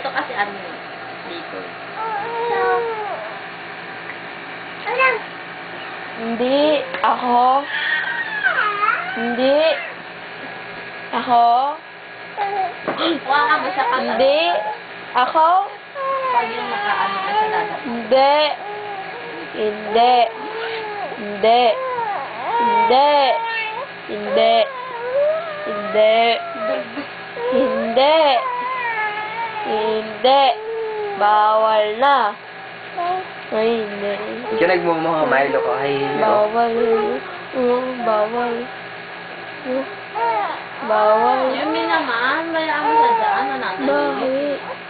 Ito kasi ano dito. Hindi. Ako. Hindi. Ako. Huwag mo siya pag Hindi. Ako. pag yung makaano ka sa dada. Hindi. Hindi. Hindi. Hindi. Hindi. Hindi. Hindi. Hindi. Bawal na. Ay, hindi. Hindi ka nagmumukha, Milo ko. Ay, Bawal. Bawal. Bawal. Yumi naman, bayaan mo sa daan, nananahimik. Bakit?